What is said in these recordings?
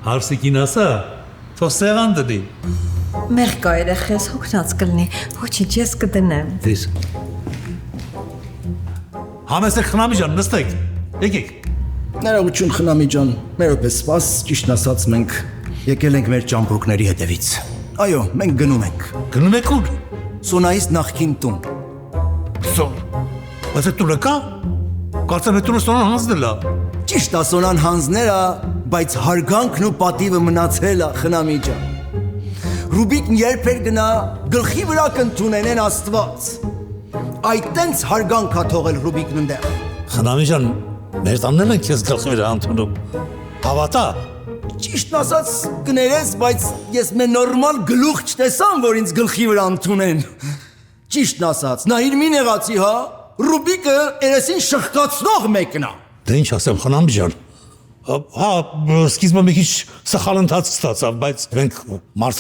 Հարսիկին ասա, թող սեղան դնի։ Մեղկա երեխես հոգնած կլնի, ոչինչ ես կդնեմ։ Դես։ Համեսեք Խնամի ջան, նստեք։ Եկեք։ Ներողություն Խնամի ջան, մերոպես սպաս, ճիշտն ասած մենք եկել ենք մեր ճամպրուկների հետևից։ Այո, մենք գնում ենք։ Գնում եք ուր։ Սոնայից նախքին տուն։ Սոն։ Բայց այդ տունը կա։ Կարծեմ այդ տունը Սոնան հանձնել է։ Ճիշտ է Սոնան հանձնել է, բայց հարգանքն ու պատիվը մնացել է Խնամի ջան։ Ռուբիկն երբեր գնա գլխի վրա կընդունեն Աստված։ Այդ տենց հարգանք է թողել Ռուբիկն ընդեղ։ Խնամի ջան, մեր տանն են քեզ գլխի վրա ընդունում։ Հավատա։ Ճիշտն ասած կներես, բայց ես մե նորմալ գլուխ չտեսամ, որ ինձ գլխի վրա ընդունեն։ Ճիշտն ասած, նա իր մի նեղացի, հա, Ռուբիկը երեսին շղկացնող մեկն է։ Դե ինչ ասեմ Խնամի ջան։ Հա, սկիզբը մի քիչ սխալ ընթացք ստացավ, բայց մենք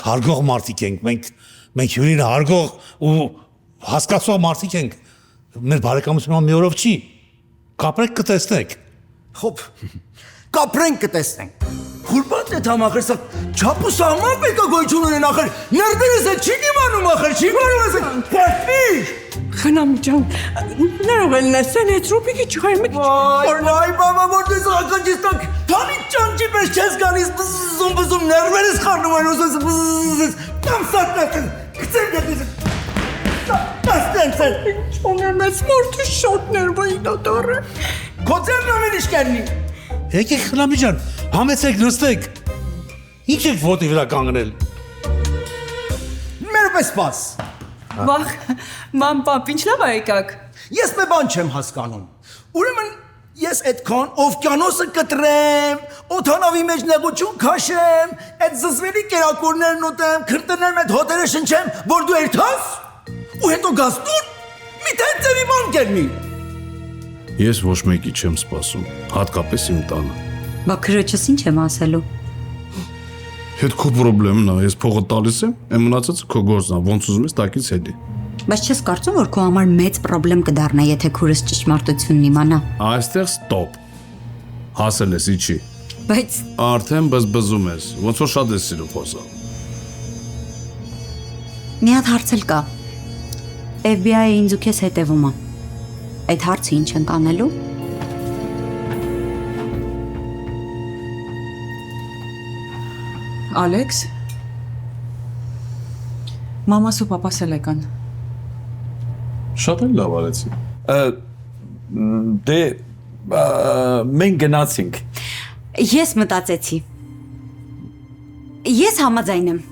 հարգող մարդիկ ենք, մենք հյուրին հարգող ու հասկացող մարդիկ ենք։ Մեր բարեկամությունը մի օրով չի։ Կապրենք կտեսնեք։ Խոփ, կապրենք կտեսնենք։ Խուրբատ է թամախր, սա չափու սահման պետք է գոյություն ունեն ախր, ներդերս է չի դիմանում ախր, չի բանում ես է, կերտիր։ Խնամի ջան, ներողել նեսեն այդ Ռուբիկի չխայմը Վայ, բաբա, որ դες ականջիստակ, թանի ճանճի պես չես գանիս, բզում, ներվերս խարնում են, ուսես, կամ սատնացեն, կծեմ դեպիս, տաստենցեն։ Չոնեմ ես մարդու շատ ներվային դոտորը։ Կոծերն ամեն իշ կերնի։ Եկեք Խնամի ջան, համեցեք նստեք։ Ինչ եք ոտի վրա կանգնել։ Մեր պես պաս։ Վախ, ման պապ, ինչ լավ եկաք։ Ես մե բան չեմ հասկանում։ Ուրեմն ես այդքան օվկիանոսը կտրեմ, օթանավի մեջ նեղություն քաշեմ, այդ զզվելի կերակուրներն ուտեմ, քրտնեմ այդ հոտերը շնչեմ, որ դու երթաս, ու հետո գաս տուն, միթե ձևի ման կերնի։ Ես ոչ մեկի չեմ սպասում, հատկապես իմ տանը։ Բա քրոջս ինչ եմ ասելու։ Հետ քո պրոբլեմն է, ես փողը տալիս եմ, այն մնացածը քո գործն է, ոնց ուզում ես տակից հետի։ Բայց չես կարծում, որ քո համար մեծ պրոբլեմ կդառնա, եթե քուրս ճշմարտությունն իմանա։ Այստեղ ստոպ։ Հասել ես իջի։ Բայց Արդեն բզբզում ես, ոնց որ շատ ես սիրում խոսալ։ մի հատ հարց էլ կա։ FBI-ը ինձ ու քեզ հետևում է։ Այդ հարցը ինչ ենք անելու։ Ալեքս։ Մամաս ու պապաս էլ եկան։ Շատ էլ լավ արեցի։ Դե մենք գնացինք։ Ես մտածեցի։ Ես համաձայն եմ։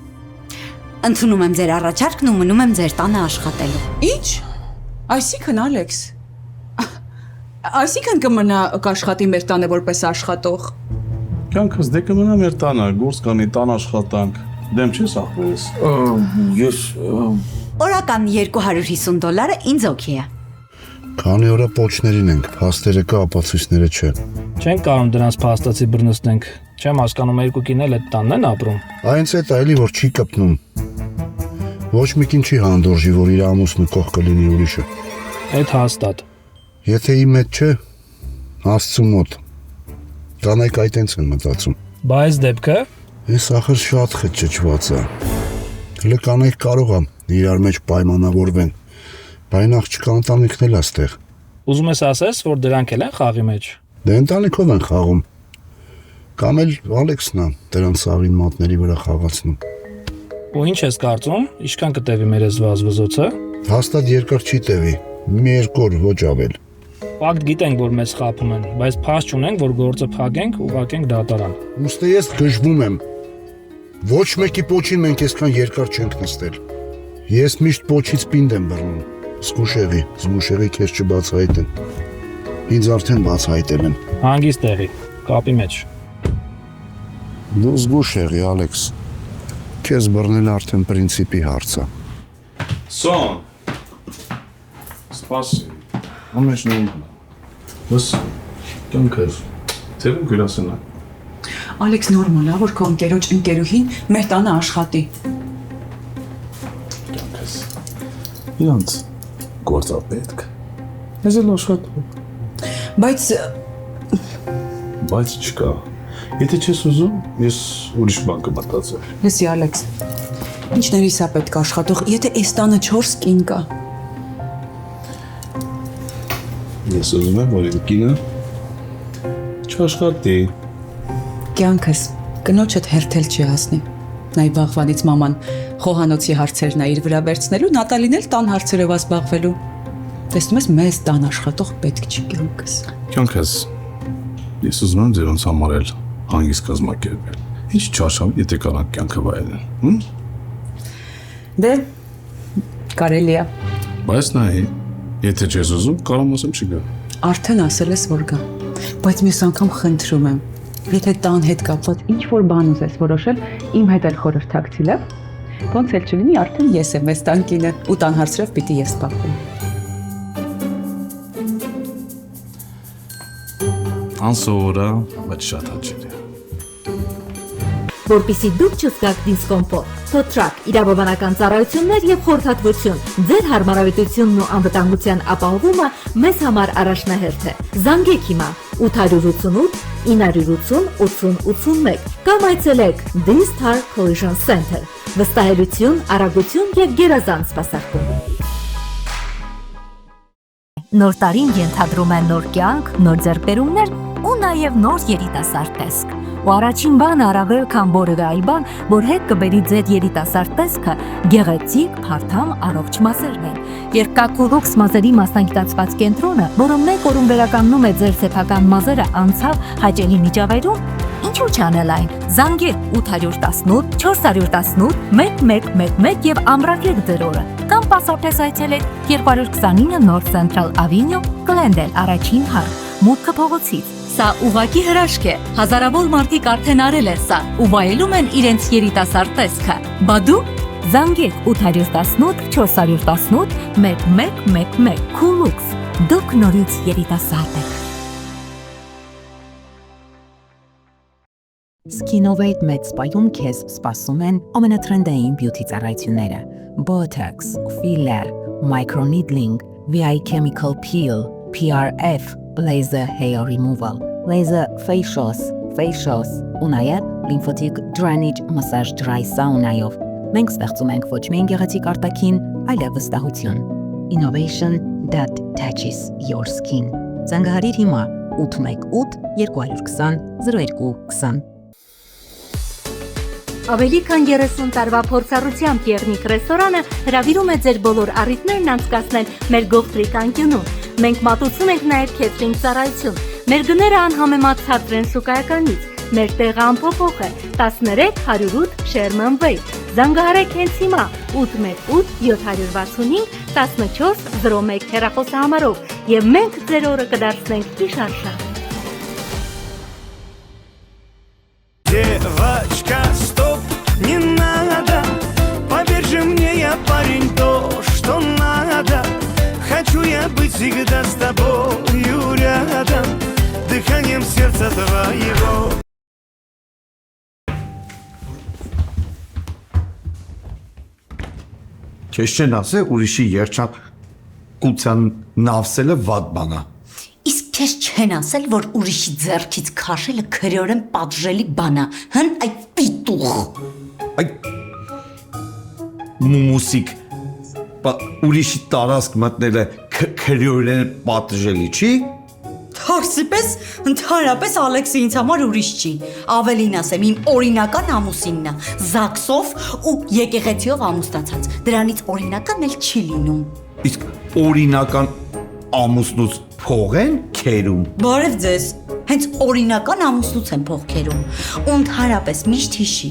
Ընդունում եմ ձեր առաջարկն ու մնում եմ ձեր տանը աշխատելու։ Ինչ։ Այսինքն Ալեքս։ Այսինքն կմնա կաշխատի մեր տանը որպես աշխատող։ Կյանքս դե կմնա մեր տանը, գործ կանի, տան աշխատանք։ Դեմ չես ախվես։ Ես Օրական $250 ինձ օքեյ է։ Քանի օրա պոչներին ենք, փաստերը կա, ապացույցները չէ։ Չենք կարող դրանց փաստացի բռնցնենք։ Չեմ հասկանում երկու կինել այդ տանն են ապրում։ Այնց է այլի որ չի կպնում։ Ոչ մի կին չի հանդուրժի, որ իր ամուսնու կող կլինի ուրիշը։ Այդ հաստատ։ Եթե իմ հետ չէ, Աստծու մոտ։ Կանայք այտենց են մտածում։ Բայց դեպքը Ես ախր շատ խճճված է։ Հələ կանայք կարող է իրար մեջ պայմանավորվեն։ Բայց աղջկա ընտանիքն էլ աստեղ։ ուզում ես ասես, որ դրանք էլ են խաղի մեջ։ Դե ընտանիքով են խաղում։ Կամ էլ Ալեքսն է դրանց սաղին մատների վրա խաղացնում։ Ու ինչ ես կարծում, ինչքան կտևի մեր այս վազվզոցը։ Հաստատ երկար չի տևի։ Մի երկու օր ոչ ավել։ Ֆակտ գիտենք, որ մեզ խափում են, բայց փաստ չունենք, որ գործը փակենք ու ուղարկենք դատարան։ Ուստի ես գժվում եմ։ Ոչ մեկի պոչին մենք այսքան երկար չենք նստել։ Ես միշտ պոչից պինդ եմ բռնում։ Զգուշեղի քեզ չբացահայտեն։ Ինձ արդեն բացահայտել են։ Հանգիստ տեղի, կապի մեջ։ Դու զգուշեղի, Ալեքս։ Քեզ բռնել արդեն պրինցիպի հարց է։ Սոն։ Սպասի։ Ամեն ինչ Բս կյանքս թերում գրասենա։ Ալեքս նորմալ է, որ քո ընկերուհին մեր տանը աշխատի։ Կյանքս։ Իրանց գործա պետք։ Ես էլ աշխատում։ Բայց Բայց չկա։ Եթե չես ուզում, ես ուրիշ բան կմտածեմ։ Լսի Ալեքս։ Ինչներիս է պետք աշխատող, եթե այս տանը 4 կին կա։ Ես ուզում եմ, որ իմ կինը չաշխատի։ Կյանքս կնոջդ հերթել չի հասնի։ Նայ բաղվանից մաման խոհանոցի հարցերն է իր վրա վերցնելու, Նատալին էլ տան հարցերով զբաղվելու։ Տեսնում ես, մեզ տան աշխատող պետք չի կյանքս։ Կյանքս, ես ուզում եմ ձերոնց համար էլ հանգիստ կազմակերպել։ Ինչ չարշավ, եթե կարանք կյանքը վայելեն։ Դե, կարելի է։ Բայց նայ, եթե չես ուզում, կարամ ասեմ չգա։ Արդեն ասել ես, որ գա։ Բայց մյուս անգամ խնդրում եմ, եթե տան հետ կապված ինչ-որ բան ուզես որոշել, իմ հետ էլ խորհրդակցի, լավ։ Ոնց էլ չլինի, արդեն ես եմ այս տան կինը, ու տան հարցերով պիտի ես զբաղվեմ։ Անսովորա, բայց շատ հաճելի է։ Որպեսզի դուք չզգաք դիսկոմֆորտ, թոթրակ, իրավաբանական ծառայություններ եւ խորհրդատվություն, ձեր հարմարավետությունն ու անվտանգության ապահովումը մեզ համար առաջնահերթ է։ Զանգեք հիմա 888 980 8081 կամ այցելեք D-Star Collision Center։ Վստահելություն, արագություն եւ գերազանց սպասարկում։ Նոր տարին ենթադրում են նոր կյանք, նոր ձեռքբերումներ ու նաև նոր երիտասարդ տեսք։ Ու առաջին բանը առավել քան որևէ այլ բան, որ հետ կբերի ձեր երիտասարդ տեսքը, գեղեցիկ, փարթամ, առողջ մազերն են։ Երբ կա Կուրոքս մազերի մասնագիտացված կենտրոնը, որը մեկ օրում վերականգնում է ձեր սեփական մազերը անցավ հաճելի միջավայրում, ինչու՞ չանել այն։ Զանգեք 818 418 1111 եւ ամրագրեք ձեր օրը։ Կամ պասապտես այցելեք 229 North Central Avenue, Glendale, առաջին հարկ, մուտքը փողոցից։ Սա ուղակի հրաշք է։ Հազարավոր մարդիկ արդեն արել են սա ու վայելում են իրենց երիտասարդ տեսքը։ Բա դու զանգեք 818 418 1111 Կուրոքս։ Դուք նորից երիտասարդ եք։ Skinnovate Med Spa-ում քեզ սպասում են ամենատրենդային բյութի ծառայությունները՝ Botox, Filler, Microneedling, VI Chemical Peel, PRF, Laser Hair Removal, Laser Facials, ու նաև Lymphatic Drainage Massage Dry Sauna-ով։ Մենք ստեղծում ենք ոչ միայն գեղեցիկ արտաքին, այլև վստահություն։ Innovation that touches your skin։ Զանգահարիր հիմա 818 220 0220։ Ավելի քան 30 տարվա փորձառությամբ Եղնիկ ռեստորանը հրավիրում է ձեր բոլոր առիթներն անցկացնել մեր գողտրիկ անկյունում։ Մենք մատուցում ենք նաև քեթրինգ ծառայություն։ Մեր գները անհամեմատչած են շուկայականից։ Մեր տեղը անփոփոխ է 13 108 Sherman Way։ Զանգահարեք հենց հիմա 818 765 1401 հեռախոսահամարով եւ մենք ձեր օրը կդարձնենք հիշարժան։ Девочка, стоп, не надо. Поверь же мне, я парень, то, что надо. Хочу я быть всегда с тобою рядом, дыханием сердца твоего. Քեզ չեն ասել ուրիշի երջանկության նավսելը վատ բան է։ Իսկ քեզ չեն ասել, որ ուրիշի ձեռքից քաշելը քրեորեն պատժելի բան է, հն այդ պիտուղ։ Այդ մուսիկ ուրիշի տարածք մտնելը քրեորեն պատժելի չի։ Թարսիպես, ընդհանրապես Ալեքսը ինձ համար ուրիշ չի։ Ավելին ասեմ, իմ օրինական ամուսինն է, ԶԱԳՍ-ով ու եկեղեցիով ամուսնացած։ Դրանից օրինական էլ չի լինում։ Իսկ օրինական ամուսնուց փող են քերում։ Բարև ձեզ։ Հենց օրինական ամուսնուց են փող քերում։ Ու ընդհանրապես միշտ հիշի,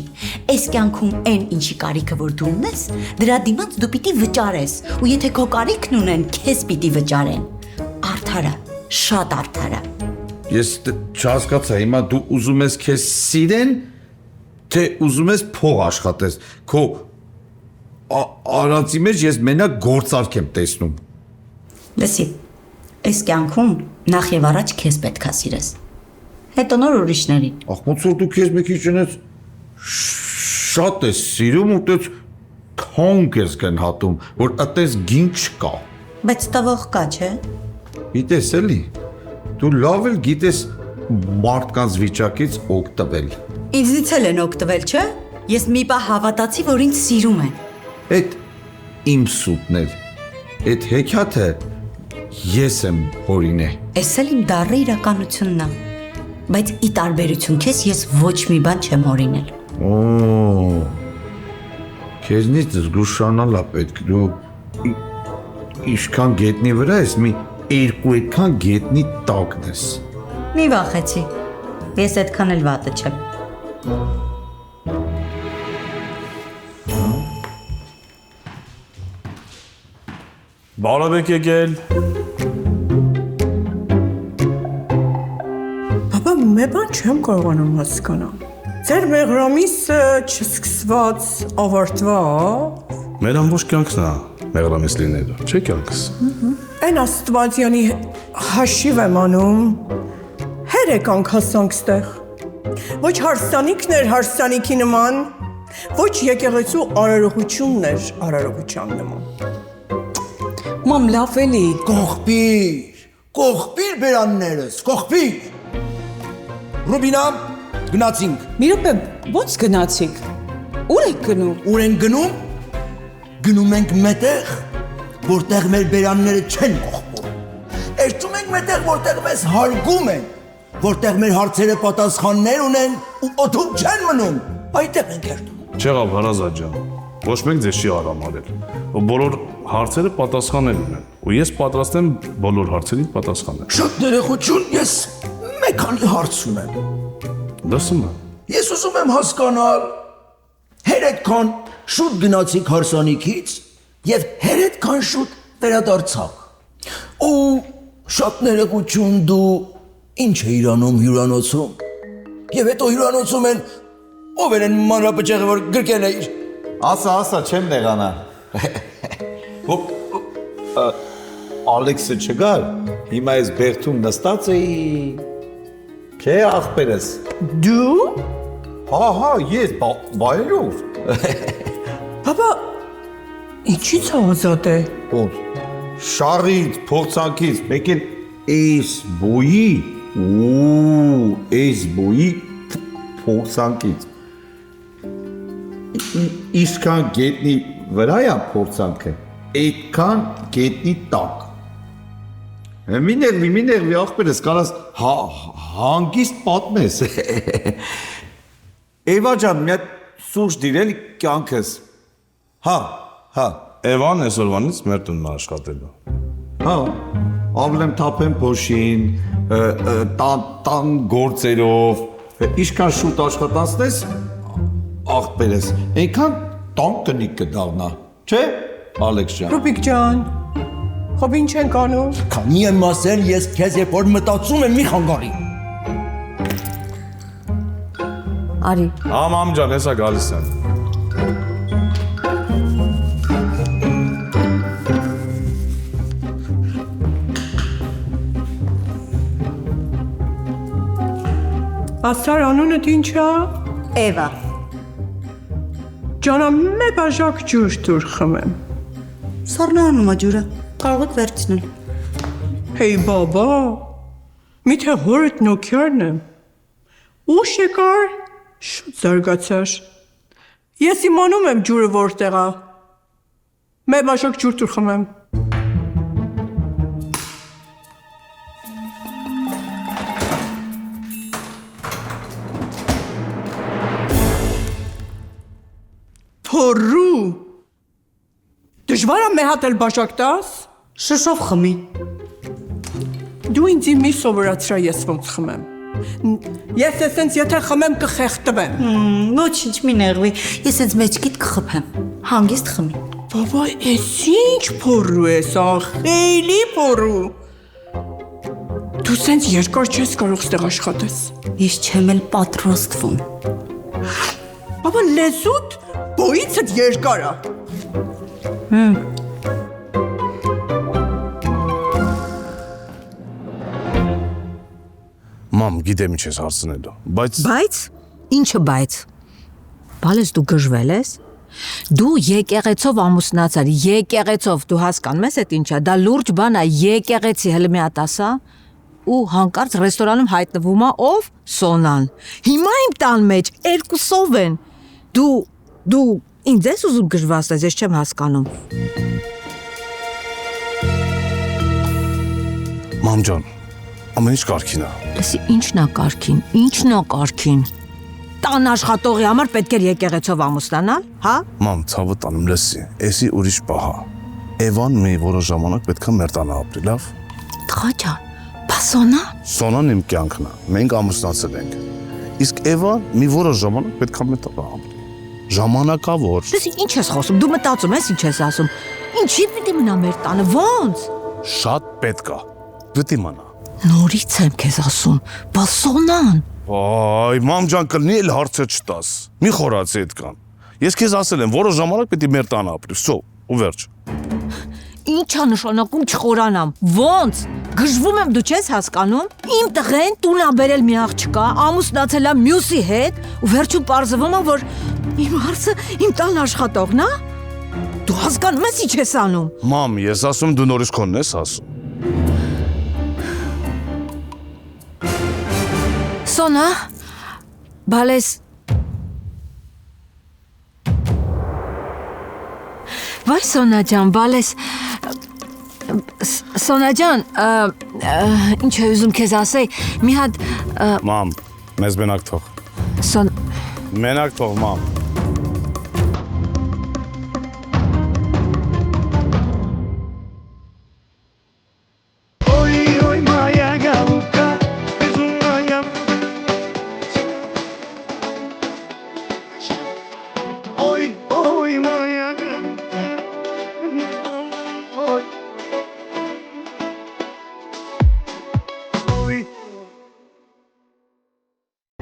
այս կյանքում այն ինչի կարիքը որ դու ունես, դրա դիմաց դու պիտի վճարես, ու եթե քո կարիքն ունեն, քեզ պիտի վճարեն։ Արդար է, շատ արդար է։ Ես չհասկացա, հիմա դու ուզում ես քեզ սիրեն, թե ուզում ես փող աշխատես։ Քո արածի մեջ ես մենակ գործարք եմ տեսնում։ Լսի, այս կյանքում նախ եւ առաջ քեզ պետք է սիրես։ Հետո նոր ուրիշներին։ Ախ, ոնց որ դու քեզ մի քիչ ունես շատ ես սիրում ու դες քոնք ես գնահատում, որ այդպես գինք չկա։ Բայց տվող կա, չէ։ Գիտես էլի, դու լավ էլ գիտես մարդկանց վիճակից օգտվել։ Ինձնից էլ են օգտվել, չէ՞։ Ես մի պահ հավատացի, որ ինձ սիրում են։ Այդ իմ սուտն էր։ Այդ հեքիաթը ես եմ հորինե։ Էս էլ իմ դառը իրականությունն է։ Բայց ի տարբերություն քեզ ես ոչ մի բան չեմ հորինել։ Օ, քեզնից զգուշանալա պետք, դու իշքան գետնի վրա ես, մի երկու այդքան գետնի տակն ես։ Մի վախեցի, ես այդքան էլ վատը չեմ։ Բարև եք եկել։ Բաբա, մի բան չեմ կարողանում հասկանալ։ Ձեր մեղրամիսը չսկսված ավարտված։ Մեր ամբողջ կյանքն է մեղրամիս լինելու, չէ՞ կյանքս։ Այն Աստվածյանի հաշիվ եմ անում։ Հեր եկանք հասանք ստեղ։ Ոչ հարսանիքն էր հարսանիքի նման, ոչ եկեղեցու արարողությունն էր արարողության նման։ Մամ, լավ էլի։ Կողպիր բերաններս, կողպիր։ Ռուբինա, գնացինք։ Մի րոպե, ո՞նց գնացիք։ Ուր եք գնում։ Ուր են գնում։ Գնում ենք մետեղ, որտեղ մեր բերանները չեն կողպում։ Էջում ենք մետեղ, որտեղ մեզ հարգում են, որտեղ մեր հարցերը պատասխաններ ունեն ու օդում չեն մնում։ Այդտեղ ենք երթում։ Չեղավ հարազատ ջան, ոչ մեկ ձեզ չի արամարել, բոլոր հարցերը պատասխանել ունեն, ու ես պատրաստ եմ բոլոր հարցերին պատասխանել։ Շատ ներողություն, ես մեկ քանի հարց ունեմ։ Դասում եմ։ Ես ուզում եմ հասկանալ, հեր այդքան շուտ գնացիք հարսանիքից եւ հեր այդքան շուտ վերադարձաք։ Ու շատ ներողություն, դու ինչ է իրանում հյուրանոցում։ Եվ հետո հյուրանոցում են ով են մանրապճեղը, որ գրկել էիր։ Ասա, չեմ նեղանա։ Ալեքսը չգար, հիմա ես բերթում նստած էի, չէ աղբերս։ Դու։ Հա, ես, բայելով։ Բաբա, ինչի՞ց ազատ է։ Շարից, փորձանքից, մեկ էլ էս բոյի փորձանքից։ Իսկան գետնի վրա է փորձանքը, այդքան գետնի տակ։ Մի ներվի աղբերս, կանաս հանգիստ պատմես։ Էվա ջան, մի հատ սուրճ դիրել կյանքս։ Հա։ Էվան այսօրվանից մեր տունն աշխատելու։ Հա, ավլեմ թափեմ փոշին, տան գործերով, իշքան շուտ աշխատանցնես, աղբերս, այնքան տան տնիկ կդառնա, չէ, Ալեքս ջան։ Ռուբիկ ջան, խոբ ինչ ենք անում։ Քանի եմ ասել, ես քեզ երբ որ մտածում եմ մի խանգարի։ Արի։ Մամ ջան, հեսա գալիս եմ։ Աստար անունդ ինչ է։ Էվա։ Ջանա, մի բաժակ ջուր դուր խմեմ։ Սառնանում է ջուրը, կարող եք վերցնել։ Հեյ բաբա, միթե հորդ նոքյարն եմ։ Ուշ եկար, շուտ զարգացար։ Ես իմանում եմ ջուրը որտեղ է։ Մի բաժակ ջուր դուր խմեմ։ Փորու։ Դժվար է մի հատ էլ բաժակ տաս։ Շշով խմի։ Դու ինձ մի սովորացրա ես ոնց խմեմ։ Ես էսենց եթե խմեմ կխեղտվեմ։ Ոչինչ մի նեղվի, ես ինձ մեջքիդ կխփեմ։ Հանգիստ խմի։ Բաբա, էս ինչ փորու ես, ախելի փորու։ Դու սենց երկար չես կարող ստեղ աշխատես։ Ես չեմ էլ պատրաստվում։ Բաբա, լեզուտ բոյիցդ երկար է։ Մամ, գիտեմ ինչ ես հարցնելու, բայց… Բայց? Ինչը բայց։ Բալես դու գժվել ես։ Դու եկեղեցով ամուսնացար, եկեղեցով, դու հասկանում ես այդ ինչա, դա լուրջ բան է, եկեղեցի հələ մի հատ ասա։ ու հանկարծ ռեստորանում հայտնվում է ով? Սոնան։ Հիմա իմ տան մեջ երկուսով են։ Դու ինձ ես ուզում գժվաստես, ես չեմ հասկանում։ Մամ ջան, ամեն ինչ կարգին է։ Լսի, ինչն է կարգին։ Տան աշխատողի համար պետք էր եկեղեցով ամուսնանալ, հա? Մամ, ցավը տանում լսի, էսի ուրիշ պահ է։ Էվան մի որոշ ժամանակ պետք է մեր տանը ապրի, լավ։ Տղա ջան, բա Սոնա։ Սոնան իմ կյանքն է, մենք ամուսնացել ենք։ Իսկ Էվան մի որոշ ժամանակ պետք է մեր տանը ապրի։ Ժամանակավոր։ Լսի, ինչ ես խոսում, դու մտածում ես ինչ ես ասում։ Ինչի՞ պիտի մնա մեր տանը, ո՞նց։ Շատ պետք է։ Պիտի մնա։ Նորից եմ քեզ ասում, բա Սոնան։ Այ, մամ ջան, կլինի էլ հարցը չտաս։ Մի խորացի այդքան։ Ես քեզ ասել եմ, որոշ ժամանակ պիտի մեր տանը ապրի, սո, ու վերջ։ Ինչ է նշանակում չխորանամ, ո՞նց։ Գժվում եմ, դու չես հասկանում։ Իմ տղեն տուն ա բերել մի աղջկա, ամուսնացել ա մյուսի հետ, ու վերջում պարզվում ա, որ իմ հարցը իմ տան աշխատողն ա։ Դու հասկանում ես ինչ ես անում։ Մամ, ես ասում դու նորից քոնն ես ասում։ Սոնա, բալես։ Վայ Սոնա ջան, բալես։ Սոնա ջան, ինչ է ուզում քեզ ասեի, մի հատ Մամ, մեզ մենակ թող։ Մենակ թող, մամ։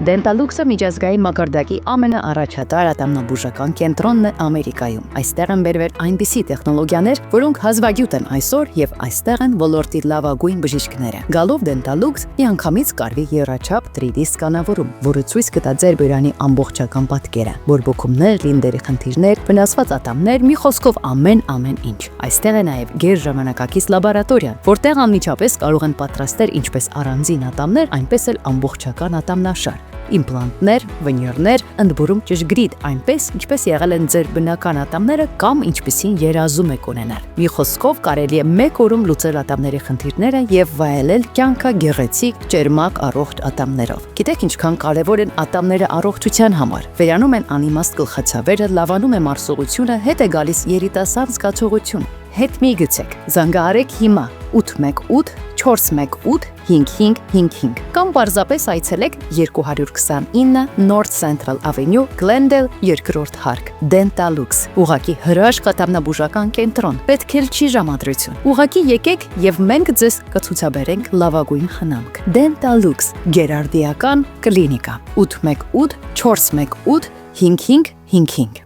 Դենտալուքսը միջազգային մակարդակի ամենաառաջատար ատամնաբուժական կենտրոնն է Ամերիկայում։ Այստեղ են բերվել այնպիսի տեխնոլոգիաներ, որոնք հազվագյուտ են այսօր եւ այստեղ են ոլորտի լավագույն բժիշկները։ Գալով Դենտալուքս միանգամից կարվի եռաչափ 3D սկանավորում, որը ցույց կտա ձեր բյուրանի ամբողջական պատկերը, բորբոքումներ, լինդերի խնդիրներ, վնասված ատամներ, մի խոսքով ամեն ինչ։ Այստեղ է նաեւ գերժամանակակից լաբորատորիա, որտեղ անմիջապես կարող են պատրաստել ինչպես առանձին ատամներ, այնպես էլ ամբողջական ատամնաշար։ Իմպլանտներ, վինիրներ, ընդբուրում ճշգրիտ, այնպես ինչպես եղել են ձեր բնական ատամները կամ ինչպիսին երազում եք ունենալ։ Մի խոսքով կարելի է մեկ օրում լուծել ատամների խնդիրները եւ վայելել կյանքը գեղեցիկ, ճերմակ, առողջ ատամներով։ Գիտեք ինչքան կարեւոր են ատամները առողջության համար։ Վերանում են անիմաստ գլխացավերը, լավանում է մարսողությունը, հետ է գալիս երիտասարդ զգացողություն։ Հետ մի գցեք, զանգահարեք հիմա 818 418 5555 կամ պարզապես այցելեք 229 North Central Avenue, Glendale, 2-րդ հարկ, Dentallux, ուղղակի հրաշք ատամնաբուժական կենտրոն, պետք էլ չի ժամադրություն, ուղղակի եկեք և մենք ձեզ կցուցաբերենք լավագույն խնամք, Dentallux, գերարդիական կլինիկա, 818 418 5555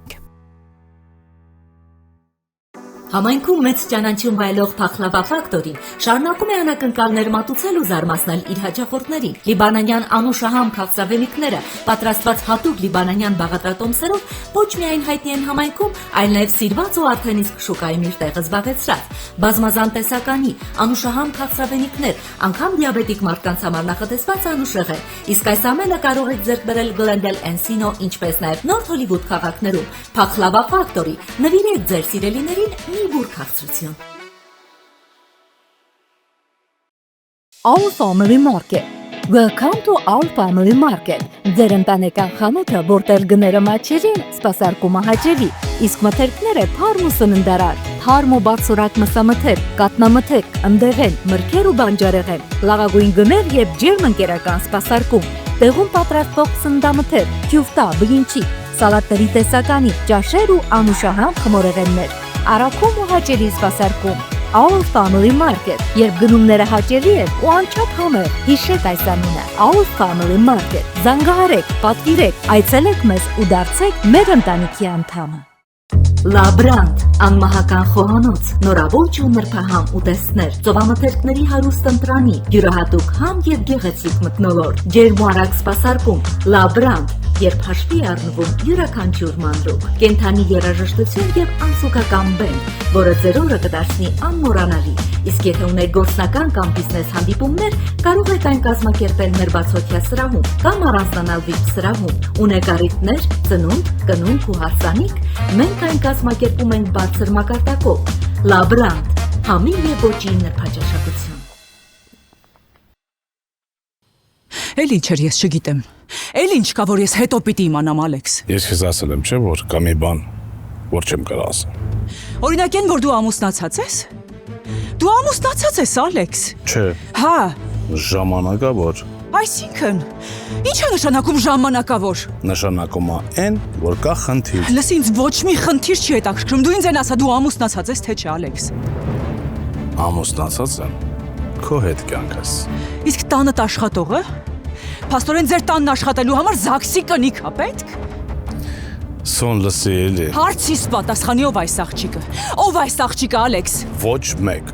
Համայնքում մեծ ճանաչում վայելող Փախլավա ֆակտորին շարունակում է անակնկալներ մատուցել ու զարմացնել իր հաճախորդներին։ Լիբանանյան անուշահամ քաղցրավենիքները, պատրաստված հատուկ լիբանանյան բաղադրատոմսերով, ոչ միայն հայտնի են համայնքում, այլ նաև սիրված ու արդեն իսկ շուկայում իր տեղը զբաղեցրած։ Բազմազան տեսականի անուշահամ քաղցրավենիքներ, անգամ դիաբետիկ մարդկանց համար նախատեսված անուշեղեն։ Իսկ այս ամենը կարող եք ձեռք բերել Glendale, Encino, ինչպես նաև North Hollywood քաղաքներում։ Փախլավա ֆակտորի, նվիրեք ձեր սիրելիներին մի բուր քաղցրություն։ Our Family Market. Welcome to Our Family Market. Ձեր ընտանեկան խանութը, որտեղ գները մաչերին, սպասարկումը հաճելի, իսկ մթերքները թարմ ու սննդարար, թարմ ու բարձրակ մսամթերք, կատնամթերք, ընդեղեն, մրգեր ու բանջարեղեն, լավագույն գներ եւ ջերմ ընկերական սպասարկում, տեղում պատրաստվող սննդամթերք, քյուֆտա, բլինչի, սալատների տեսականի, ճաշեր ու անուշահամ խմորեղեններ, առաքում ու հաճելի սպասարկում։ Our Family Market, երբ գնումները հաճելի են ու անչափ համեղ, հիշեք այս անունը, Our Family Market, զանգահարեք, պատվիրեք, այցելեք մեզ ու դարձեք մեր ընտանիքի անդամը։ Լաբրանդ, անմահական խոհանոց, նորաբոճ ու նրբահամ ուտեստներ, ծովամթերքների հարուստ ընտրանի, յուրահատուկ համ և գեղեցիկ մթնոլորտ, ջերմ ու արագ սպասարկում, Լաբրանդ, երբ հաշվի է առնվում յուրաքանչյուր մանրուք, կենդանի երաժշտություն եւ անսուգական բեմ, որը ձեր օրը կդարձնի անմոռանալի։ Իսկ եթե ունեք գործնական կամ բիզնես հանդիպումներ, կարող եք այն կազմակերպել մեր բացօթյա սրահում կամ առանձնանալ VIP սրահում։ Ունեք առիթներ, ծնունդ, կնունք ու հարսանիք, մենք այն կազմակերպում ենք բարձր մակարդակով։ Լաբրանտ, համին եւ ոչի նրբաճաշակություն։ Էլ ինչ էր ես չգիտեմ։ Էլ ինչ կա որ ես հետո պիտի իմանամ Ալեքս։ Ես քեզ ասել եմ, չէ՞ որ կա մի բան, որ չեմ կարող ասել։ Օրինակ են որ դու ամուսնացած ես։ Դու ամուսնացած ես Ալեքս։ Չէ։ Հա։ Ժամանակավոր։ Այսինքն, ի՞նչ է նշանակում ժամանակավոր։ Նշանակում է այն, որ կա խնդիր։ Լսի ինձ ոչ մի խնդիր չի հետաքրքրում։ Դու ինձ են ասա դու ամուսնացած ես թե չէ Ալեքս։ Ամուսնացած եմ։ Քո հետ կյանքս։ Իսկ տանդ աշխատողը։ Փաստորեն ձեր տանն աշխատելու համար ԶԱԳՍ-ի կնիք է պետք։ Սոն լսի էլի։ Հարցիս պատասխանի ով այս աղջիկը։ Ով այս աղջիկը Ալեքս։ Ոչ մեկ։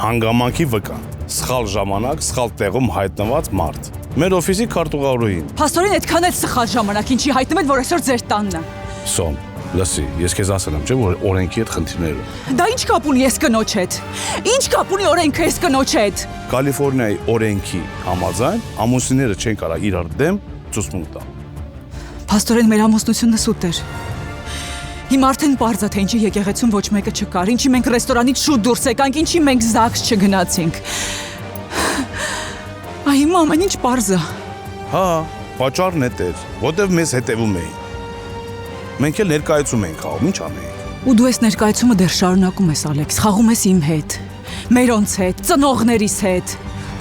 Հանգամանքի վկա։ Սխալ ժամանակ, սխալ տեղում հայտնված մարդ։ Մեր օֆիսի քարտուղարուհին։ Փաստորեն այդքան էլ սխալ ժամանակին չի հայտնում էր որ այսօր ձեր տանն է։ Սոն, լսի, ես քեզ ասել եմ, չէ՞ որ օրենքի հետ խնդիրներ ունի։ Դա ինչ կապ ունի ես կնոջ հետ։ Ինչ կապ ունի օրենքը ես կնոջ հետ։ Կալիֆոռնիայի օրենքի համաձայն ամուսինները չեն կարող իրար դեմ ցուցմունք տալ։ Փաստորեն մեր ամուսնությունը սուտ էր։ Հիմա արդեն պարզ է թե ինչի եկեղեցում ոչ մեկը չկար, ինչի մենք ռեստորանից շուտ դուրս եկանք, ինչի մենք ԶԱԳՍ չգնացինք։ Այ հիմա ամեն ինչ պարզ է։ Հա, պատճառն է դեր, որտեվ մեզ հետևում էին։ Մենք էլ ներկայացում ենք խաղում, ինչ անենք։ Ու դու այս ներկայացումը դեռ շարունակում ես Ալեքս, խաղում ես իմ հետ, մերոնց հետ, ծնողներիս հետ։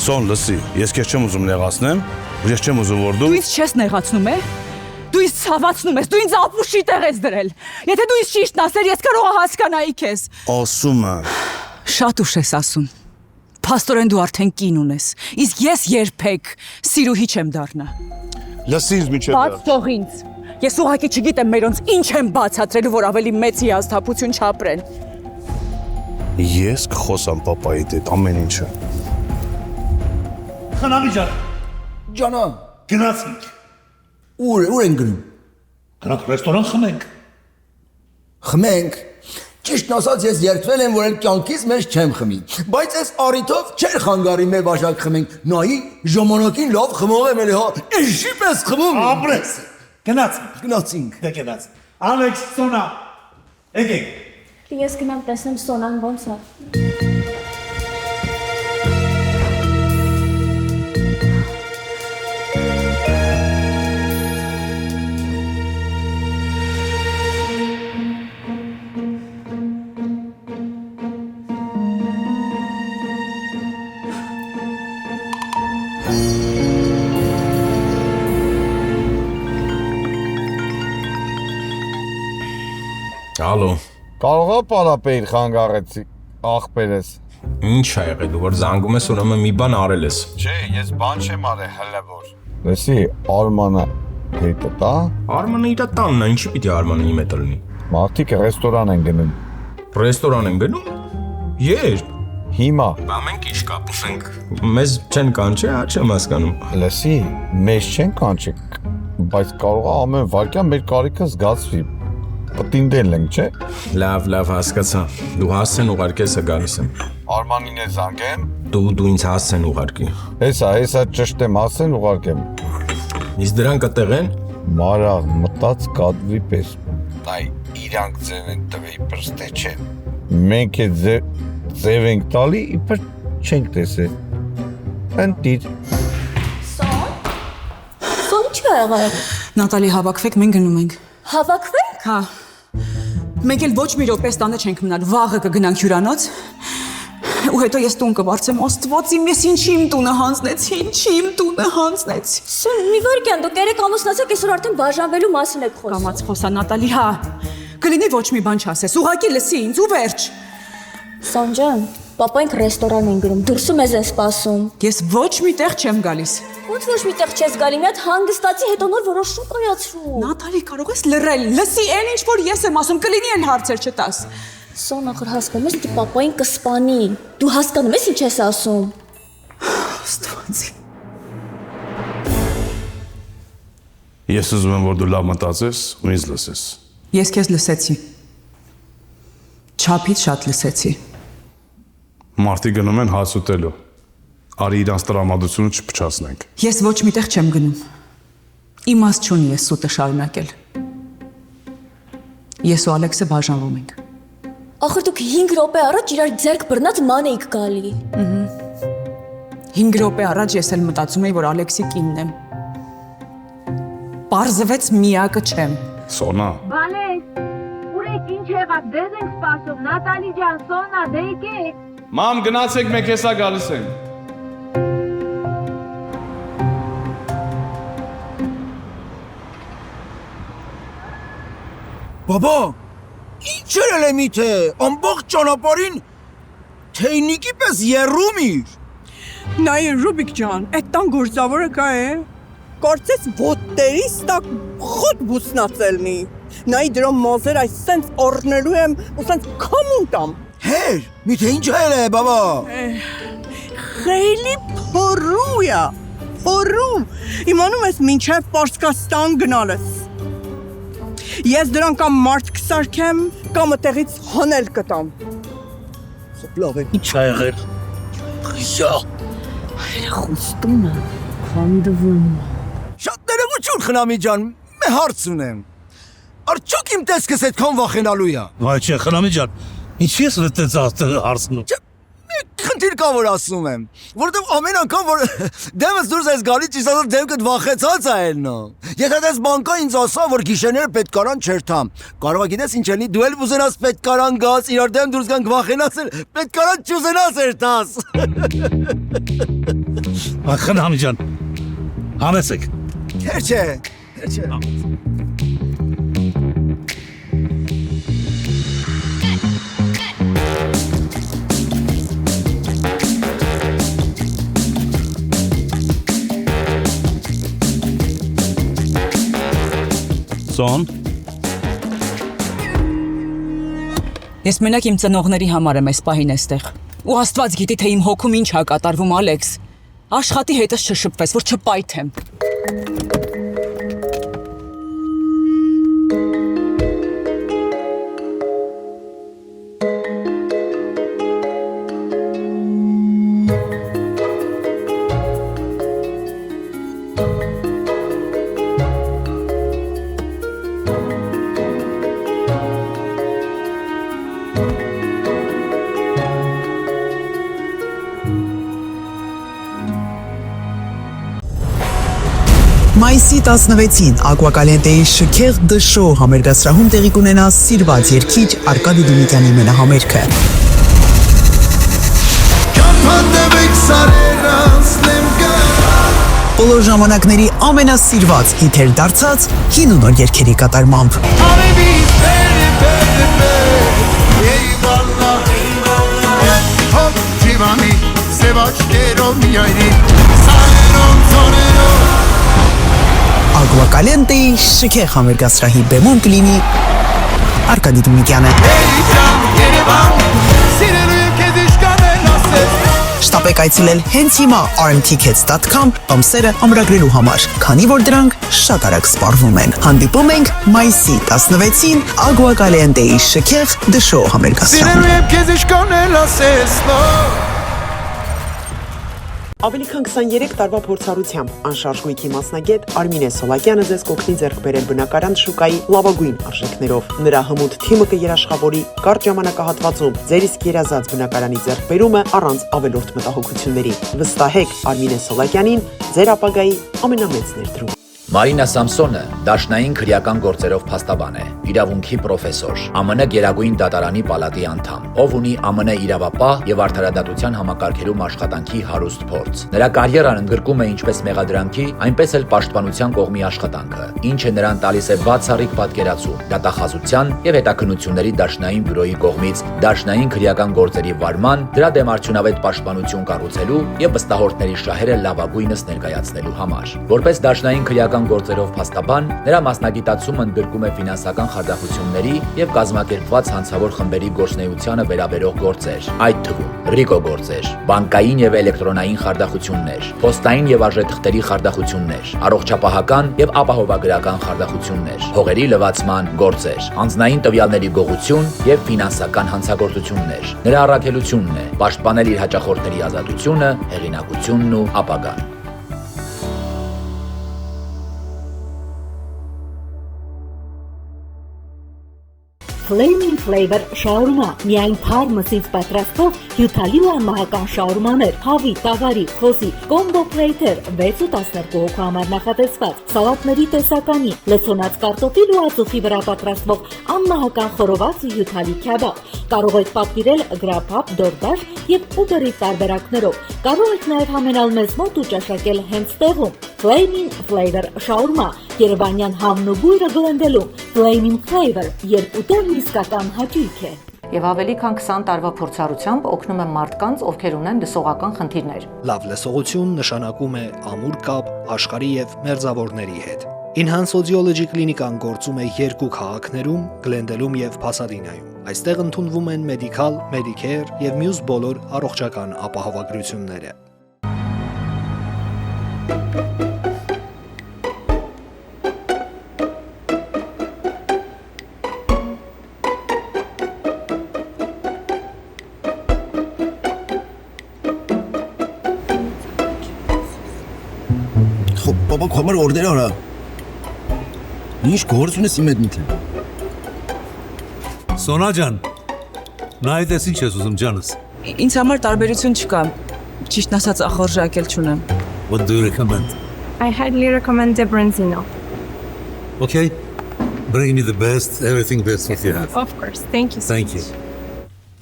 Սոն, լսի, ես քեզ չեմ ուզում նեղացնեմ, ես չեմ ուզում որ Դու ինձ չես նեղացնում է։ Դու ինձ ցավացնում ես, դու ինձ ապուշի տեղ ես դրել։ Եթե դու ինձ ճիշտն ասեր, ես կարող եմ հասկանայի քեզ։ Ասում եմ։ Շատ ուշ ես ասում։ Փաստորեն դու արդեն կին ունես, իսկ ես երբեք սիրուհի չեմ դառնա։ Լսի ինձ միջև։ Բաց թող ինձ։ Ես ուղղակի չգիտեմ մերոնց ինչ եմ բացատրելու, որ ավելի մեծ հիասթափություն չապրեն։ Ես կխոսամ պապայի հետ ամեն ինչը։ Խնամի ջան։ Ջանա, Գնացինք։ Ուր են գնում։ Գնանք ռեստորան խմենք։ Խմենք։ Ճիշտն ասած ես երդվել եմ, որ կյանքից մեջ չեմ խմի, բայց այս առիթով չէր խանգարի մեր բաժակ խմենք։ Նայի ժամանակին լավ խմող եմ էլի, հա։ Էշի պես խմում։ Ապրես։ Գնացինք։ Դե գնաց։ Ալեքս, Սոնա։ Եկեք։ Ես գնամ տեսնեմ Սոնան ոնց է։ Ալո։ Կարող է պարապեիր խանգարեցի, աղբերես։ Ինչ է եղել, դու որ զանգում ես, ուրեմն մի բան արել ես։ Չէ, ես բան չեմ արել հələ որ։ Լսի, Արմանը հետը տա։ Արմանը իր տանն է, ինչի պիտի Արմանը իմ հետ լինի։ Մարդիկ ռեստորան են գնում։ Ռեստորան են գնում։ Երբ։ Հիմա։ Բա մենք ինչ կապ ունենք։ Մեզ չեն կանչի, հա, չեմ հասկանում։ Լսի, մեզ չեն կանչի, բայց կարող է ամեն վարքյան մեր կարիքը զգացվի։ Պտինդել ենք, չէ։ Լավ, հասկացա։ Դու հասցեն ուղարկես գալիս եմ։ Արմանին է զանգեմ։ Դու ինձ հասցեն ուղարկի։ Հեսա ճշտեմ հասցեն ուղարկեմ։ Իսկ դրանք կտեղ են։ Մարաղ մտած կատվի պես։ Այ իրանք ձև են տվեի պրստե չեն։ Մենք է ձև ենք տալի, իբր չենք տեսել։ Ընտիր։ Սոն ինչ է եղել։ Նատալի հավաքվեք, մենք գնում ենք։ Հավաքվենք։ Հա։ Մենք էլ ոչ մի րոպե ստանը չենք մնալ, վաղը կգնանք հյուրանոց։ Ու հետո ես տուն կբարձեմ, Աստված իմ, ես ինչի իմ տունը հանձնեցի, ինչի իմ տունը հանձնեցի։ Սոն մի վարքյան, դուք երեք ամուսնացեք, այսօր արդեն բաժանվելու մասին եք խոսում։ Կամաց խոսա Նատալի, հա։ Կլինի ոչ մի բան չասես, ուղղակի լսի ինձ ու վերջ։ Սոն ջան, պապայինք ռեստորան են գնում, դուրսում ես են սպասում։ Ես ոչ մի տեղ չեմ գալիս։ Ոնց ոչ մի տեղ չես գալի, մի հատ հանգստացի, հետո նոր որոշում կայացրու։ Նատալի, կարող ես լռել, լսի, այն ինչ որ ես եմ ասում, կլինի այն հարցեր չտաս։ Սոն ախր հասկանում ես, դու պապային կսպանի։ Դու հասկանում ես ինչ ես ասում։ Աստվածի։ Ես ուզում եմ, որ դու լավ մտածես ու ինձ լսես։ Ես քեզ լսեցի։ Չափից շատ լսեցի։ Մարդիկ գնում են հաց ուտելու։ Արի իրանց տրամադրությունը չփչացնենք։ Ես ոչ միտեղ չեմ գնում։ Իմաստ չունի ես սուտը շարունակել։ Ես ու Ալեքսը բաժանվում ենք։ Ախր դուք 5 րոպե առաջ իրար ձեռք բռնած ման էիք գալի։ 5 րոպե առաջ ես էլ մտածում էի, որ Ալեքսի կինն եմ։ Պարզվեց միակը չեմ։ Սոնա։ Վալես, ուրեք ինչ եղավ, դեզ ենք սպասում, Նատալի ջան, Սոնա, դե եկեք։ Մամ, գնացեք, մենք հեսա գալիս ենք։ Բաբա, ինչ երել է միթե, ամբողջ ճանապարհին թեյնիկի պես եռում իր։ Նայ Ռուբիկ ջան, այդ տան գործավորը կա է։ Կարծես ոտերիս տակ խոտ բուսնացելնի։ Նայ դրա մազեր այս սենց օրնելու եմ ու սենց կամուն տամ։ Հեր, միթե ինչ երել է, բաբա։ Խեյլի փորույա, փորու։ Իմանում ես մինչև Պարսկաստան գնալս։ Ես դրան կամ մարդ կսարքեմ, կամ այդտեղից հանել կտամ։ Լավ է, ինչ ա եղել։ Խիսա։ Խոստումը քանդվում։ Շատ ներողություն խնամի ջան, մե հարց ունեմ։ Արդյոք իմ տեսքս այդքան վախենալու է։ Վայ չէ, խնամի ջան, ինչի ես այդպես հարցնում։ Խնդիր կա որ ասում եմ, որովհետև ամեն անգամ որ դեմս դուրս ես գալի ճիշտ ասած դեմքդ վախեցած է ելնո։ Եթե դες բանկա ինձ ասա որ գիշերները պետքարան չերթամ, կարող է գիտես ինչ ելնի, դու էլ ուզենաս պետքարան գաս, իրար դեմ դուրս գանք վախենաս, պետքարան չուզենաս երթաս։ Խնամի ջան, համեցեք։ Չէ։ Սոն։ Ես մենակ իմ ծնողների համար եմ այս պահին այստեղ։ Ու Աստված գիտի, թե իմ հոգում ինչ ա կատարվում, Ալեքս։ Աշխատի հետս չշփվես, որ չպայթեմ։ Մայիսի 16-ին Ակվակալենտեի շքեղ դշո համերգասրահում տեղի կունենա սիրված երգիչ Արկադի Դումիկյանի մենահամերգը։ Բոլոր ժամանակների ամենասիրված հիթեր դարձած հին ու նոր երգերի կատարմամբ։ Ակվակալենտեի շքեղ համերգասրահի բեմում կլինի Արկադի Դումիկյանը։ Շտապեք այցելել հենց հիմա rmtickets.com տոմսերը ամրագրելու համար, քանի որ դրանք շատ արագ սպառվում են։ Հանդիպում ենք մայիսի 16-ին Ակվակալենտեի շքեղ դշո համերգասրահում։ Ավելի քան 23 տարվա փորձառությամբ անշարժ գույքի մասնագետ Արմինե Սոլակյանը ձեզ կօգնի ձեռք բերել բնակարան շուկայի լավագույն արժեքներով։ Նրա հմուտ թիմը կերաշխավորի կարճ ժամանակահատվածում ձեր իսկ երազած բնակարանի ձեռքբերումը առանց ավելորդ մտահոգությունների։ Վստահեք Արմինե Սոլակյանին, ձեր ապագայի ամենամեծ ներդրում։ Մարինա Սամսոնը դաշնային քրեական գործերով փաստաբան է, իրավունքի պրոֆեսոր, ԱՄՆ Գերագույն դատարանի պալատի անդամ, ով ունի ԱՄՆ իրավապահ եւ արդարադատության համակարգերում աշխատանքի հարուստ փորձ։ Նրա կարիերան ընդգրկում է ինչպես մեղադրանքի, այնպես էլ պաշտպանության կողմի աշխատանքը, ինչը նրան տալիս է բացառիկ պատկերացում դատախազության եւ հետաքննությունների դաշնային բյուրոյի կողմից դաշնային քրեական գործերի վարման, դրա դեմ արդյունավետ պաշտպանություն կառուցելու եւ վստահորդների շահերը լավագույնս ներկայացնելու համար։ Որպես դաշնային քրեական քրեական գործերով փաստաբան, նրա մասնագիտացումը ընդգրկում է ֆինանսական խարդախությունների եւ կազմակերպված հանցավոր խմբերի գործունեությանը վերաբերող գործեր, այդ թվում ռիկո գործեր, բանկային եւ էլեկտրոնային խարդախություններ, փոստային եւ արժեթղթերի խարդախություններ, առողջապահական եւ ապահովագրական խարդախություններ, հողերի լվացման գործեր, անձնային տվյալների գողություն եւ ֆինանսական հանցագործություններ։ Նրա առաքելությունն է պաշտպանել իր հաճախորդների ազատությունը, հեղինակությունն ու ապագան։ Flaming Flavor շաուրմա, միայն թարմսից պատրաստող հյութալի ու անմահական շաուրմաներ, հավի, տավարի, խոզի, կոմբո պլեյթեր, 6 ու 12 հոգու համար նախատեսված, սալատների տեսականի, լցոնած կարտոֆիլ ու ածուխի վրա պատրաստվող անմահական խորոված ու հյութալի քյաբաբ։ Կարող եք պատվիրել Grubhub, DoorDash եւ Uber Eats տարբերակներով։ Կարող եք նաեւ համենալ մեզ մոտ ու ճաշակել հենց տեղում։ Flaming Flavor շաուրմա, Երևանյան համն ու բույրը գլնդելում։ Flaming Flavor, երբ ուտելն իսկական հաճույք է։ Եվ ավելի քան 20 տարվա փորձառությամբ օգնում եմ մարդկանց, ովքեր ունեն լսողական խնդիրներ։ Լավ լսողություն նշանակում է ամուր կապ աշխարհի եւ մերձավորների հետ։ Enhance Audiology կլինիկան գործում է 2 քաղաքներում՝ Գլենդելում եւ Փասադինայում։ Այստեղ ընդունվում են մեդիկալ, Medicare եւ մյուս բոլոր առողջական ապահովագրությունները։ Բաբա քամար օրդեր արա։ Ինչ գործ ունես իմ հետ միթե։ Սոնա ջան, նայես ինչ ես ուզում ջանս։ Ինձ համար տարբերություն չկա։ Ճիշտն ասած ախորժակել չունեմ։ What do you recommend? I highly recommend the Branzino. Okay. Bring me the best, everything best what you have. Of course. Thank you. Thank you.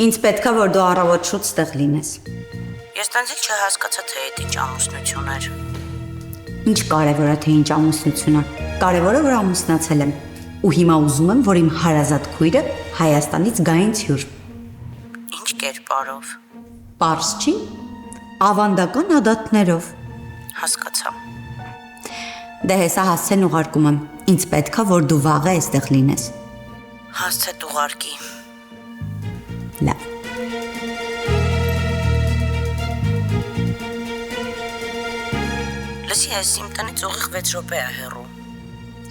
Ինձ պետքա որ դու առավոտ շուտ ստեղ լինես։ Ես տանձիկ չհասկացա թե այդ ինչ ամուսնություն էր։ Ինչ կարևոր է թե ինչ ամուսնությունը։ Կարևորը որ ամուսնացել եմ ու հիմա ուզում եմ որ իմ հարազատ քույրը Հայաստանից գա ինձ հյուր։ Ինչ կերպարով։ Պարզ չի։ Ավանդական ադատներով։ Հասկացա։ Դե հեսա հասցեն ուղարկում եմ։ Ինձ պետքա որ դու վաղը այստեղ լինես։ Հասցետ ուղարկի։ Լավ։ Լսի, այս իմ տնից ուղիղ 6 րոպե է հեռու։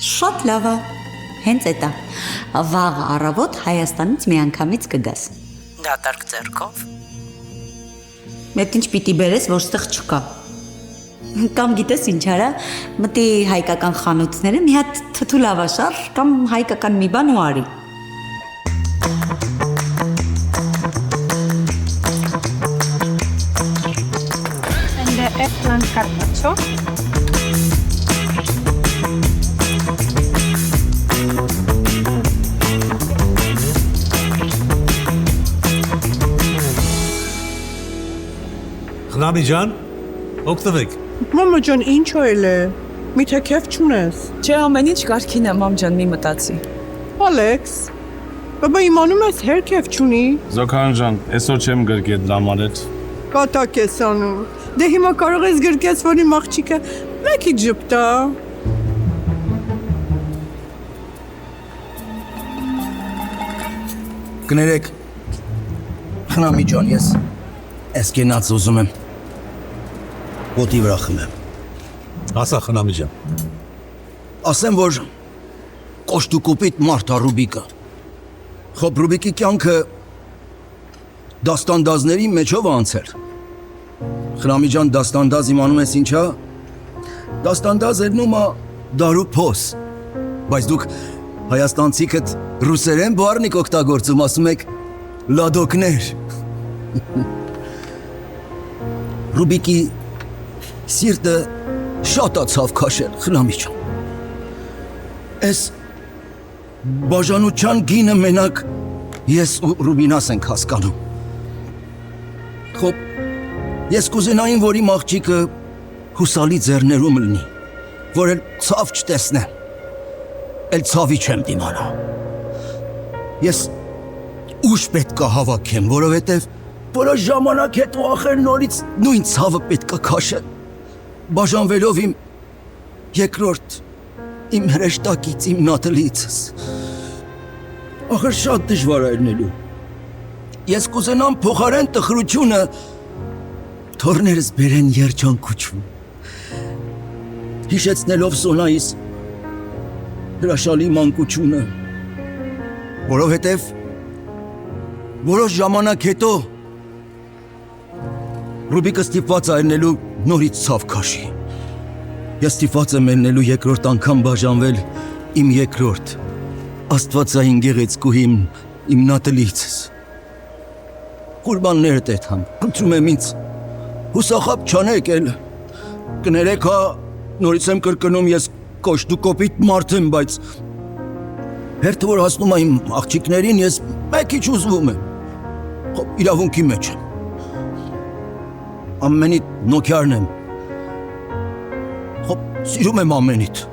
Շատ լավ է։ Հենց էտա։ Վաղը առավոտ Հայաստանից մի անգամից կգաս։ Դատարկ ձեռքով։ Մեկ ինչ պիտի բերես, որ ստեղ չկա։ Կամ գիտես ինչ արա, մտի հայկական խանութները, մի հատ թթու լավաշար կամ հայկական մի բան ու արի։ And the eggplant carpaccio. Խնամի ջան, օգտվեք։ Մամա ջան, ինչ այլ է։ Միթե քեֆ չունես։ Չէ, ամեն ինչ կարգին է, մամ ջան, մի մտածի։ Ալեքս, բաբա իմանում ես հեր քեֆ չունի։ Զոքան ջան, այսօր չեմ գրկի այդ լամանետ։ Կատակ ես անում։ Դե հիմա կարող ես գրկես, որ իմ աղջիկը մեկի ջպտա։ Կներեք, խնամի ջան, ես այս կենաց ուզում եմ։ Ոտի վրա խմեմ։ Ասա խնամի ջան։ Ասեմ, որ կոշտուկոպիտ մարդ է Ռուբիկը։ Խոբ Ռուբիկի կյանքը դաստանդազների մեջով անցել։ Խնամի ջան, դաստանդազ իմանում ես ինչա։ Դաստանդազ երնումա դարու փոս։ Բայց դուք հայաստանցիքդ ռուսերեն բառնիկ օգտագործում, ասում եք լադոկներ։ Ռուբիկի սիրտը շատ է ցավ քաշել, խնամի ջան։ Էս բաժանության գինը մենակ ես ու Ռուբինաս ենք հասկանում։ Խոբ, ես կուզենային, որ իմ աղջիկը հուսալի ձեռներում լինի, որ էլ ցավ չտեսնեմ, էլ ցավի չեմ դիմանա։ Ես ուշ պետք է հավաքեմ, որովհետև որոշ ժամանակ հետո ախր նորից նույն ցավը պետք է քաշել։ Բաժանվելով իմ երկրորդ իմ հրեշտակից, իմ նատելիցս։ Ախր շատ դժվար է ելնելու։ Ես կուզենամ փոխարեն տխրությունը թորներս բերեն երջանկություն։ Հիշեցնելով Սոնայիս հրաշալի մանկությունը, որովհետև որոշ ժամանակ հետո Ռուբիկը ստիպված է ելնելու նորից ցավ քաշի։ Ես ստիպված եմ ելնելու երկրորդ անգամ բաժանվել իմ երկրորդ աստվածային գեղեցկուհին, իմ նատելիցս։ Ղուրբանները տեթան, խնդրում եմ ինձ հուսախապ չանեք էլ, կներեք հա, նորից եմ կրկնում, ես կոշտ ու կոպիտ մարդ եմ, բայց հերթը որ հասնում է իմ աղջիկներին, ես մեկ քիչ ուզվում եմ, իրավունքի մեջ եմ, ամենիդ նոքյարն եմ, սիրում եմ ամենիդ,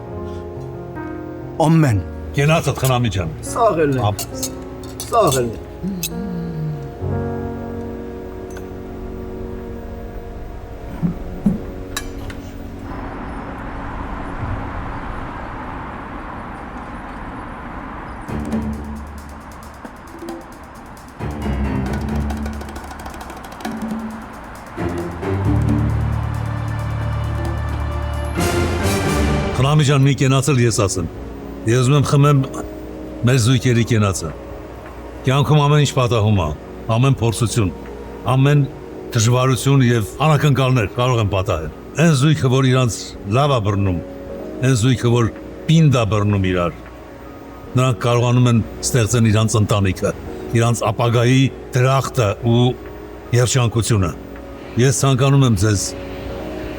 ամեն։ Կենացդ Խնամիջան։ Սաղելն է, սաղելն է։ Խնամիջան մի կենացել ես ասեմ։ Ես ուզում եմ խմեմ մեր զույգերի կենացը։ Կյանքում ամեն ինչ պատահում է, ամեն փորձություն, ամեն դժվարություն եւ անակնկալներ կարող են պատահել։ Այն զույգը, որ իրանց լավ է բռնում, այն զույգը, որ պինդ է բռնում իրար, նրանք կարողանում են ստեղծեն իրանց ընտանիքը, իրանց ապագայի դրախտը ու երջանկությունը։ Ես ցանկանում եմ ձեզ,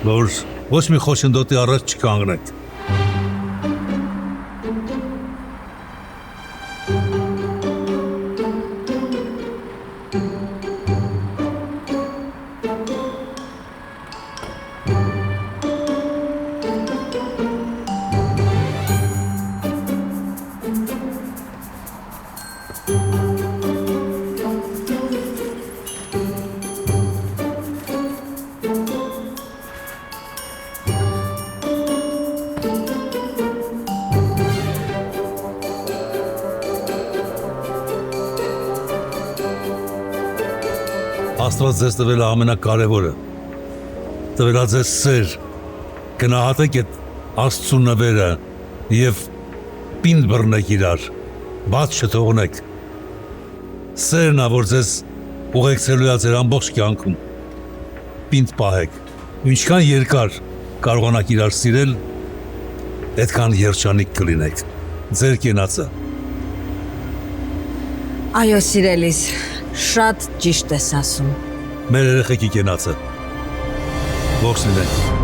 որ ոչ մի խոչընդոտի առաջ չկանգնեք։ Աստված ձեզ տվել է ամենակարևորը, տվել է ձեզ սեր, գնահատեք այդ Աստծու նվերը և պինդ բռնեք իրար, բաց չթողնեք, սերն է, որ ձեզ ուղեկցելու է ձեր ամբողջ կյանքում, պինդ պահեք, ինչքան երկար կարողանաք իրար սիրել, այդքան երջանիկ կլինեք, ձեր կենացը։ Այո, սիրելիս, շատ ճիշտ ես ասում։ Մեր երեխեքի կենացը։ Ողջ լինեք։